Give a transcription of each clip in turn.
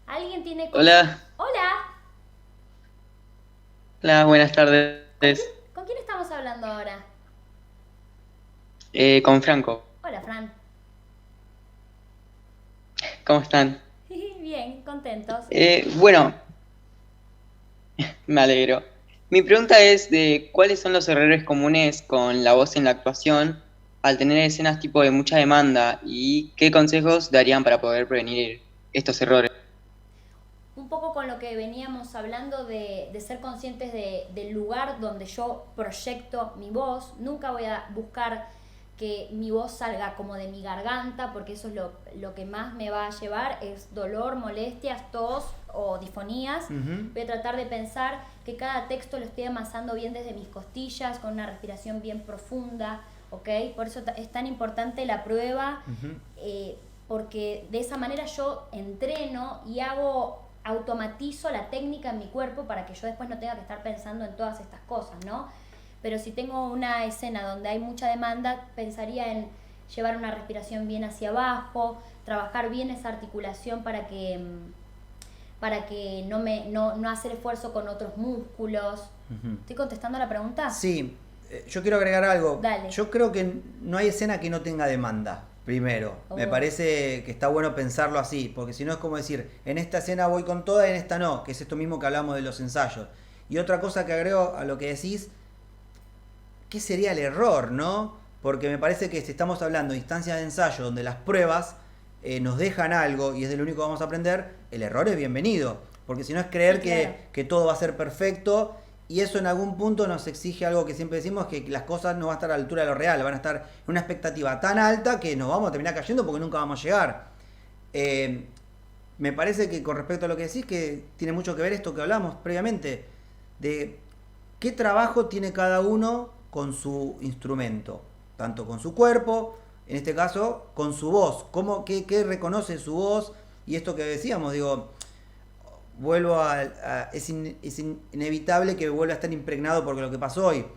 ¿Alguien tiene... Hola, Hola, hola, buenas tardes. ¿con quién estamos hablando ahora? Con Franco, Hola, Fran. ¿cómo están? Bien, contentos. Bueno, me alegro. Mi pregunta es de cuáles son los errores comunes con la voz en la actuación al tener escenas tipo de mucha demanda y qué consejos darían para poder prevenir estos errores. Un poco con lo que veníamos hablando de ser conscientes del lugar donde yo proyecto mi voz. Nunca voy a buscar que mi voz salga como de mi garganta, porque eso es lo que más me va a llevar, es dolor, molestias, tos o disfonías. Ujú. Voy a tratar de pensar que cada texto lo estoy amasando bien desde mis costillas, con una respiración bien profunda, ¿ok? Por eso es tan importante la prueba, Ujú. porque de esa manera yo entreno y automatizo la técnica en mi cuerpo para que yo después no tenga que estar pensando en todas estas cosas, ¿no? Pero si tengo una escena donde hay mucha demanda, pensaría en llevar una respiración bien hacia abajo, trabajar bien esa articulación para que no hacer esfuerzo con otros músculos. Ujú. ¿Estoy contestando la pregunta? Sí, yo quiero agregar algo. Dale. Yo creo que no hay escena que no tenga demanda, primero. Me Oh, parece que está bueno pensarlo así, porque si no es como decir, en esta escena voy con toda y en esta no, que es esto mismo que hablamos de los ensayos. Y otra cosa que agrego a lo que decís, ¿qué sería el error, no? Porque me parece que si estamos hablando de instancias de ensayo donde las pruebas nos dejan algo y es de lo único que vamos a aprender, el error es bienvenido. Porque si no es sí, creer claro. que todo va a ser perfecto y eso en algún punto nos exige algo que siempre decimos, que las cosas no van a estar a la altura de lo real, van a estar en una expectativa tan alta que nos vamos a terminar cayendo porque nunca vamos a llegar. Eh, Me parece que con respecto a lo que decís, que tiene mucho que ver esto que hablamos previamente, de qué trabajo tiene cada uno con su instrumento, tanto con su cuerpo, en este caso con su voz, qué reconoce su voz, y esto que decíamos, digo, es inevitable que vuelva a estar impregnado por lo que pasó hoy. Claro.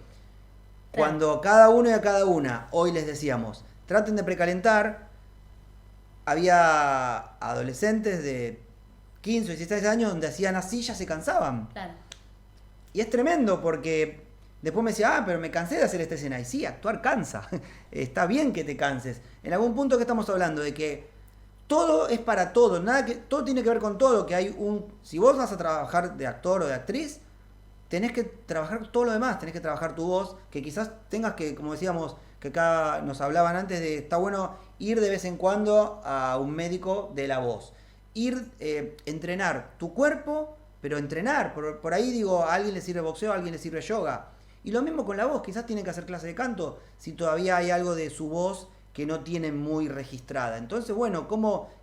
Cuando cada uno y a cada una, hoy les decíamos, traten de precalentar, había adolescentes de 15 o 16 años donde hacían así y ya se cansaban. Claro. Y es tremendo porque después me decía, pero me cansé de hacer esta escena. Y sí, actuar cansa. Está bien que te canses. En algún punto que estamos hablando de que todo es para todo, todo tiene que ver con todo, que hay si vos vas a trabajar de actor o de actriz, tenés que trabajar todo lo demás, tenés que trabajar tu voz, que quizás tengas que, como decíamos, que acá nos hablaban antes de, está bueno ir de vez en cuando a un médico de la voz. Entrenar tu cuerpo, pero entrenar, por ahí digo, a alguien le sirve boxeo, a alguien le sirve yoga. Y lo mismo con la voz, quizás tienen que hacer clase de canto si todavía hay algo de su voz que no tienen muy registrada. Entonces, bueno,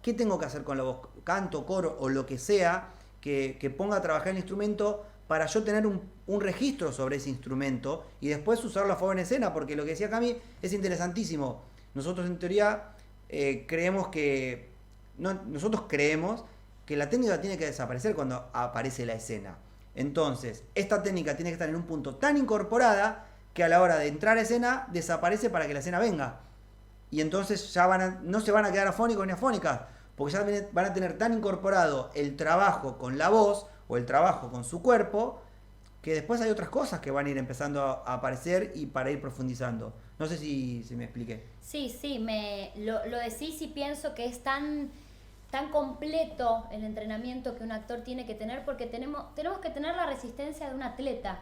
¿qué tengo que hacer con la voz? Canto, coro o lo que sea que ponga a trabajar el instrumento para yo tener un registro sobre ese instrumento y después usarlo a favor en escena, porque lo que decía Cami es interesantísimo. Nosotros en teoría creemos que, no, nosotros creemos que la técnica tiene que desaparecer cuando aparece la escena. Entonces, esta técnica tiene que estar en un punto tan incorporada que a la hora de entrar a escena desaparece para que la escena venga. Y entonces ya no se van a quedar afónicos ni afónicas, porque ya van a tener tan incorporado el trabajo con la voz o el trabajo con su cuerpo, que después hay otras cosas que van a ir empezando a aparecer y para ir profundizando. No sé si me expliqué. Sí, sí, lo decís y pienso que es tan completo el entrenamiento que un actor tiene que tener porque tenemos que tener la resistencia de un atleta.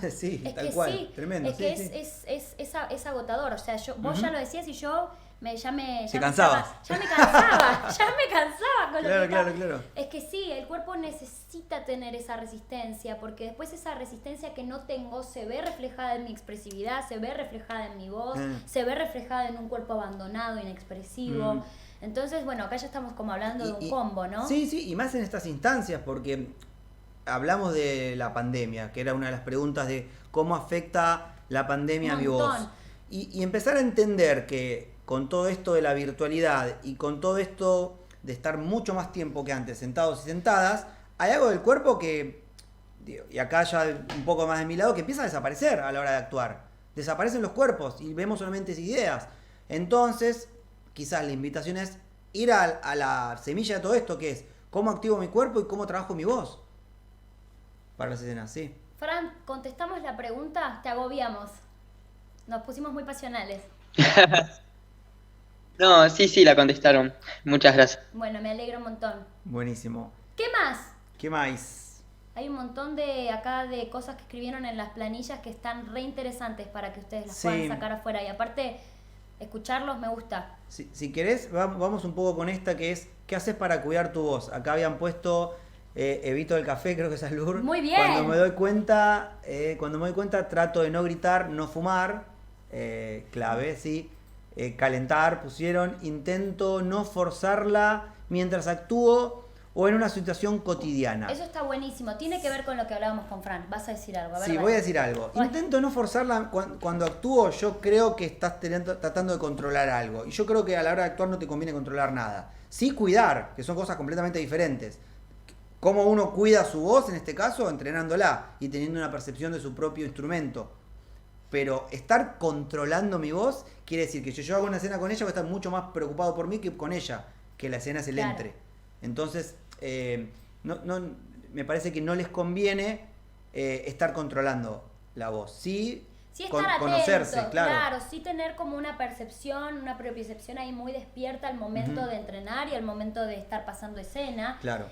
Sí, Es tal que cual, sí, tremendo, es que sí, sí. es agotador. O sea, vos ya Ujú. lo decías y yo Te cansabas. ya me cansaba, ya me cansaba con lo que Claro, estaba. claro, claro. Es que sí, el cuerpo necesita tener esa resistencia, porque después esa resistencia que no tengo se ve reflejada en mi expresividad, se ve reflejada en mi voz, se ve reflejada en un cuerpo abandonado, inexpresivo. Mm. Entonces, bueno, acá ya estamos como hablando de un Y combo, ¿no? sí, sí, y más en estas instancias, porque hablamos de la pandemia, que era una de las preguntas de cómo afecta la Un pandemia a mi voz. montón. Y empezar a entender que con todo esto de la virtualidad y con todo esto de estar mucho más tiempo que antes sentados y sentadas, hay algo del cuerpo que, y acá ya un poco más de mi lado, que empieza a desaparecer a la hora de actuar. Desaparecen los cuerpos y vemos solamente ideas. Entonces, quizás la invitación es ir a la semilla de todo esto, que es cómo activo mi cuerpo y cómo trabajo mi voz para las escenas, sí. Fran, ¿contestamos la pregunta? Te agobiamos. Nos pusimos muy pasionales. No, sí, la contestaron. Muchas gracias. Bueno, me alegro un montón. Buenísimo. ¿Qué más? ¿Qué más? Hay un montón de cosas que escribieron en las planillas que están re interesantes para que ustedes las puedan sacar afuera. Y aparte, escucharlos me gusta. Si querés, vamos un poco con esta que es, ¿qué haces para cuidar tu voz? Acá habían puesto evito el café, creo que es Lur. Muy bien. Cuando me doy cuenta, trato de no gritar, no fumar, clave, sí. Calentar, pusieron, intento no forzarla mientras actúo o en una situación cotidiana. Eso está buenísimo, tiene que ver con lo que hablábamos con Fran. Vas a decir algo, a ver. Sí, voy a decir algo. Intento no forzarla cuando actúo. Yo creo que estás tratando de controlar algo. Y yo creo que a la hora de actuar no te conviene controlar nada. Sí cuidar, que son cosas completamente diferentes. Cómo uno cuida su voz, en este caso, entrenándola y teniendo una percepción de su propio instrumento. Pero estar controlando mi voz quiere decir que si yo hago una escena con ella voy a estar mucho más preocupado por mí que con ella, que la escena se le entre. Entonces, me parece que no les conviene estar controlando la voz. Sí, estar atento, conocerse, claro, sí tener como una percepción, una propiocepción ahí muy despierta al momento de entrenar y al momento de estar pasando escena. Claro.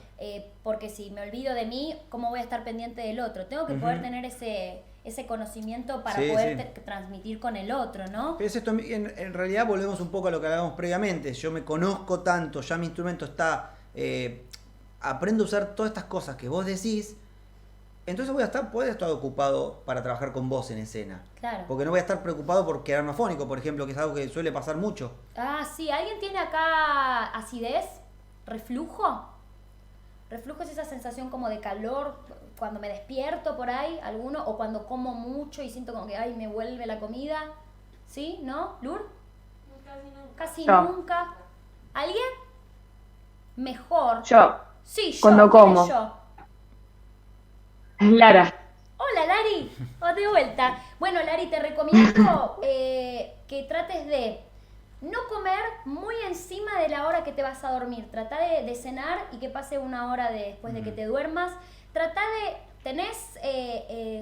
Porque si me olvido de mí, ¿cómo voy a estar pendiente del otro? Tengo que poder tener ese conocimiento para poder transmitir con el otro, ¿no? Pero esto, en realidad volvemos un poco a lo que hablábamos previamente. Yo me conozco tanto, ya mi instrumento está... aprendo a usar todas estas cosas que vos decís, entonces voy a estar ocupado para trabajar con vos en escena. Claro. Porque no voy a estar preocupado por quedarme afónico, por ejemplo, que es algo que suele pasar mucho. Ah, sí. ¿Alguien tiene acá acidez? ¿Reflujo? ¿Reflujo es esa sensación como de calor cuando me despierto por ahí? ¿Alguno? ¿O cuando como mucho y siento como que ay, me vuelve la comida? ¿Sí? ¿No? ¿Lur? Casi nunca. ¿Alguien? Mejor. Yo. Sí, yo. Cuando como. Yo. Lara. Hola, Lari. De vuelta. Bueno, Lari, te recomiendo que trates de no comer muy encima de la hora que te vas a dormir. Trata de cenar y que pase una hora después de que te duermas. Trata de... ¿Tenés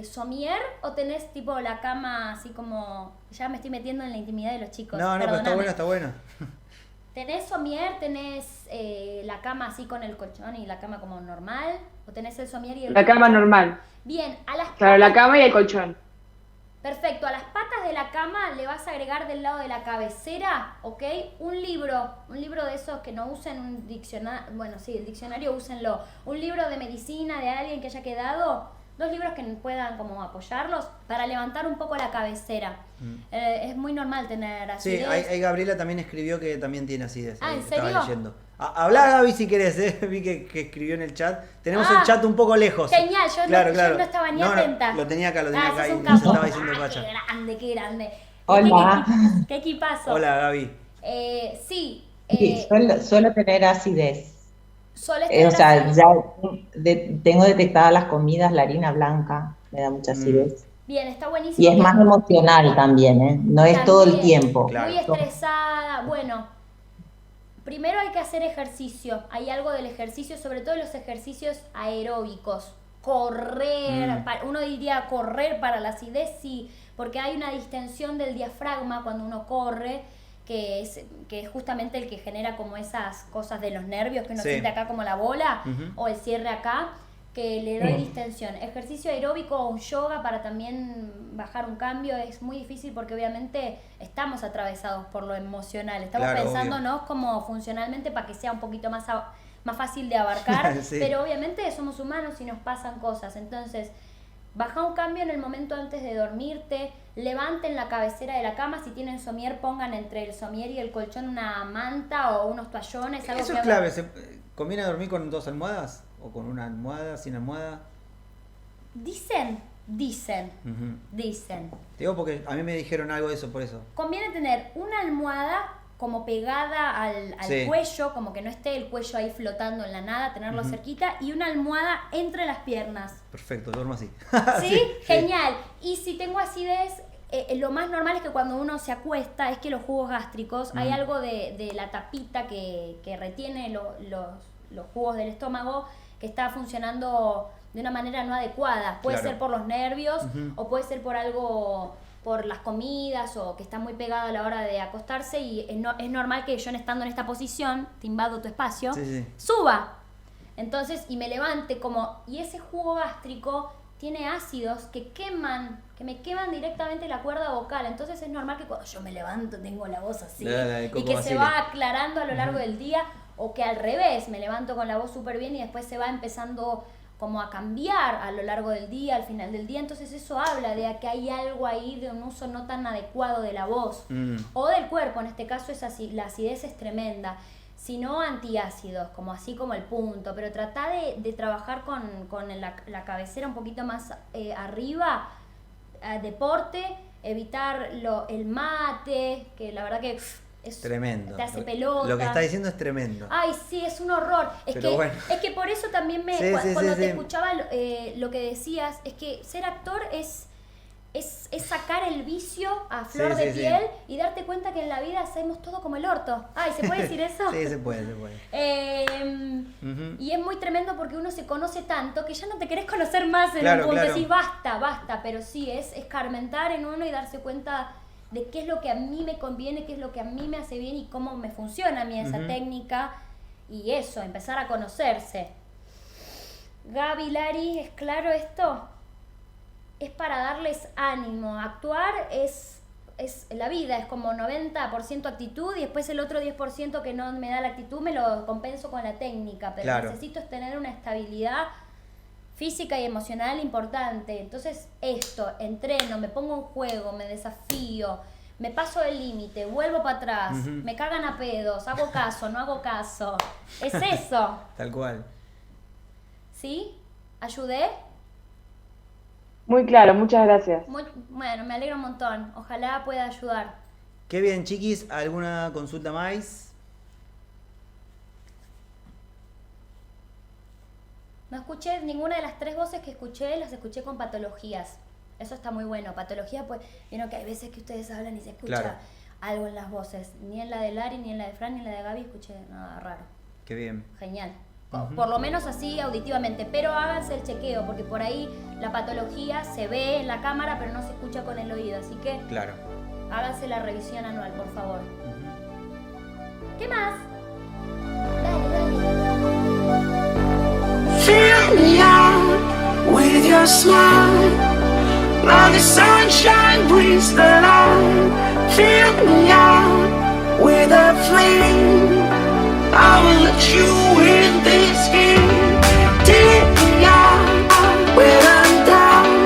somier o tenés tipo la cama así como... Ya me estoy metiendo en la intimidad de los chicos. No, pero está bueno. ¿Tenés somier? ¿Tenés la cama así con el colchón y la cama como normal? ¿O tenés el somier y el La cama normal. Bien, a las Claro, la cama y el colchón. Perfecto, a las patas de la cama le vas a agregar del lado de la cabecera, ¿ok? Un libro de esos que no usen un diccionario, bueno, sí, el diccionario úsenlo. Un libro de medicina de alguien que haya quedado, 2 libros que puedan como apoyarlos para levantar un poco la cabecera. Es muy normal tener acidez. Sí, ahí Gabriela también escribió que también tiene acidez. Ah, ¿en serio? Estaba leyendo. Habla, Gaby, si querés, vi que escribió en el chat. Tenemos el chat un poco lejos. Genial, yo no estaba ni atenta. Lo tenía acá, ahí, se estaba diciendo el chat. Qué grande. Hola. ¿Qué equipazo? Hola, Gaby. Sí. Suelo tener acidez. O sea, ya tengo detectadas las comidas, la harina blanca me da mucha acidez. Bien, está buenísimo. Y es más emocional también, ¿eh? No es todo el tiempo. Claro. Muy estresada. Bueno, primero hay que hacer ejercicio. Hay algo del ejercicio, sobre todo los ejercicios aeróbicos. Correr, uno diría correr para la acidez, sí, porque hay una distensión del diafragma cuando uno corre, que es justamente el que genera como esas cosas de los nervios que uno siente acá como la bola, o el cierre acá, que le doy distensión. Ejercicio aeróbico o un yoga para también bajar un cambio es muy difícil porque obviamente estamos atravesados por lo emocional. Estamos pensándonos como funcionalmente para que sea un poquito más fácil de abarcar, pero obviamente somos humanos y nos pasan cosas. Entonces, baja un cambio en el momento antes de dormirte, levanten la cabecera de la cama, si tienen somier pongan entre el somier y el colchón una manta o unos toallones. Algo Eso que es clave. ¿Conviene dormir con 2 almohadas? ¿O con una almohada, sin almohada? Dicen. Te digo porque a mí me dijeron algo de eso, por eso. Conviene tener una almohada como pegada al cuello, como que no esté el cuello ahí flotando en la nada, tenerlo cerquita, y una almohada entre las piernas. Perfecto, duermo así. ¿Sí? Genial. Y si tengo acidez, lo más normal es que cuando uno se acuesta, es que los jugos gástricos, hay algo de la tapita que retiene los jugos del estómago, que está funcionando de una manera no adecuada. Puede Claro. ser por los nervios Ujú. o puede ser por algo, por las comidas o que está muy pegado a la hora de acostarse y es normal que yo estando en esta posición, te invado tu espacio, Sí, sí. suba. Entonces, y me levante como... Y ese jugo gástrico tiene ácidos que me queman directamente la cuerda vocal. Entonces es normal que cuando yo me levanto tengo la voz así. La Y Coco que se Basile. va aclarando a lo largo del día. O que al revés, me levanto con la voz súper bien y después se va empezando como a cambiar a lo largo del día, al final del día. Entonces eso habla de que hay algo ahí de un uso no tan adecuado de la voz. O del cuerpo, en este caso es así, la acidez es tremenda. Sino antiácidos, como así como el punto, pero trata de trabajar con la cabecera un poquito más arriba, deporte, evitar el mate, que la verdad que es Tremendo. te hace pelota. Lo que está diciendo es tremendo. Ay, sí, es un horror. Pero bueno. Es que por eso también Sí, sí, cuando sí, te sí. escuchaba lo que decías, es que ser actor es sacar el vicio a flor Sí, de sí, piel y darte cuenta que en la vida hacemos todo como el orto. Ay, ¿se puede decir eso? Sí, se puede. Ujú. Y es muy tremendo porque uno se conoce tanto que ya no te querés conocer más en Claro, un punto. claro. Decís, basta, pero sí, es escarmentar en uno y darse cuenta de qué es lo que a mí me conviene, qué es lo que a mí me hace bien y cómo me funciona a mí esa Ujú. técnica. Y eso, empezar a conocerse. Gaby, Lari, ¿es claro esto? Es para darles ánimo. Actuar es la vida, es como 90% actitud y después el otro 10% que no me da la actitud me lo compenso con la técnica, pero Claro. necesito es tener una estabilidad física y emocional importante. Entonces esto, entreno, me pongo en juego, me desafío, me paso del límite, vuelvo para atrás, Ujú. me cagan a pedos, hago caso, no hago caso. Es eso, Tal cual. ¿sí? ¿Ayudé? Muy claro, muchas gracias. Bueno, me alegro un montón. Ojalá pueda ayudar. Qué bien, chiquis. ¿Alguna consulta más? No escuché ninguna de las 3 voces que escuché, las escuché con patologías. Eso está muy bueno. Patología, pues, vieron que hay veces que ustedes hablan y se escucha Claro. algo en las voces. Ni en la de Lari, ni en la de Fran, ni en la de Gaby escuché nada raro. Qué bien. Genial. Ujú. Por lo menos así auditivamente, pero háganse el chequeo, porque por ahí la patología se ve en la cámara, pero no se escucha con el oído. Así que Claro. háganse la revisión anual, por favor. Ujú. ¿Qué más? Dale. Fill me out with your smile. Now the sunshine brings the light. Fill me out with a flame. I will let you in this game.